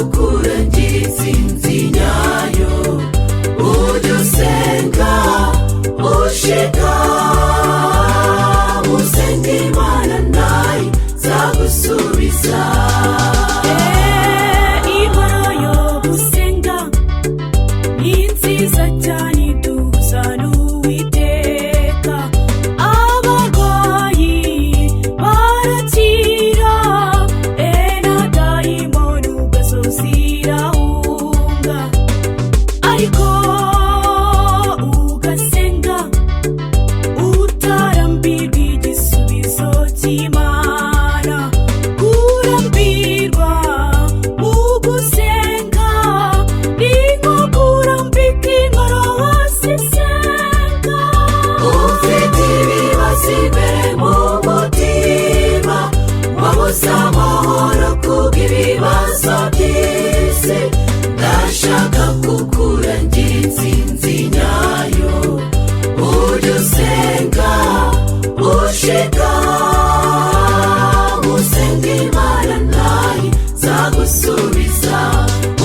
kukurangira intsinzi nyayo. Ujye usenga ushikama, usenge Imana nayo izagusubiza. Inkoro yo gusenga ni nziza cyane iduhuza n'Uwiteka. Abarwayi barakira, na dayimoni ubwazo zirahunga. Ariko ugasenga utarambirwa igisubizo cy'Imana. Kurambirwa mu gusenga ni nko kurambika inkoro hasi isenga. Ufite ibibazo imbere mu mutima, wabuze amahoro kubw'ibibazo by'isi, ndashaka kukurangira intsinzi nyayo. Ujye usenga ushikama, usenge Imana nayo izagusubiza.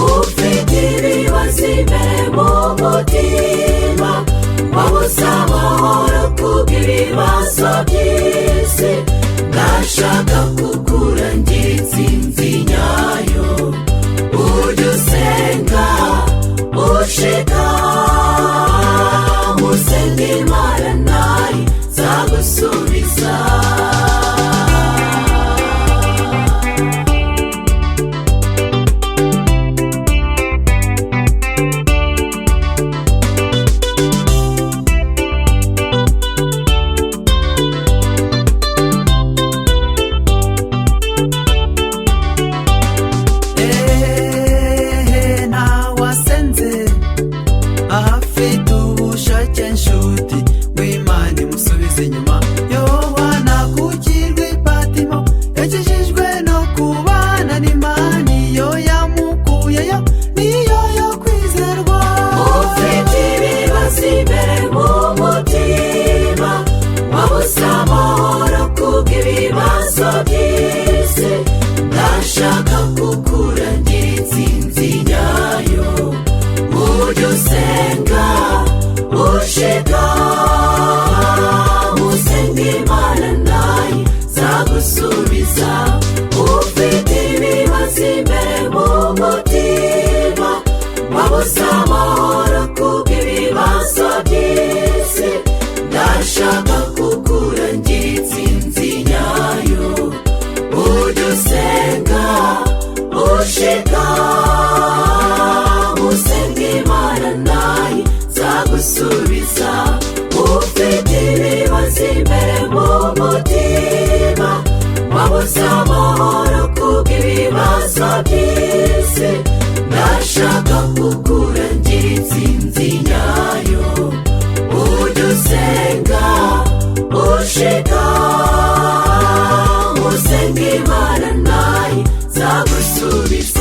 Ufite ibibazo imbere mu mutima, wabuze amahoro kubw'ibibazo by'isi, ndashaka kukurangira intsinzi nyayo. Ujye usenga ushikama, usenge Imana nayo izagusubiza. Nawasenze afite ubushake nshuti ngo Imana imusubize inyuma. Yohana kukirwa ipatimo yakijijwe no kubana n'Imana, iyo yamukuyeyo niyo yo kwizerwa. Ufite ibibazo imbere mu mutima, wabuze amahoro kubw'ibibazo by'isi, ndashaka kukurangira intsinzi nyayo. Ujye usenga ushikama, usenge Imana nayo izagusubiza. Ufite ibibazo imbere mu mutima, wabuze amahoro kubw'ibibazo by'isi, ndashaka kukurangira intsinzi nyayo. Ujye usenga ushikama, usenge Imana nayo izagusubiza. Ufite ibibazo imbere mu mutima, wabuze amahoro kubw'ibibazo by'isi, ndashaka kukurangira intsinzi nyayo. Ujye usenga ushikama, usenge Imana nayo izagusubiza.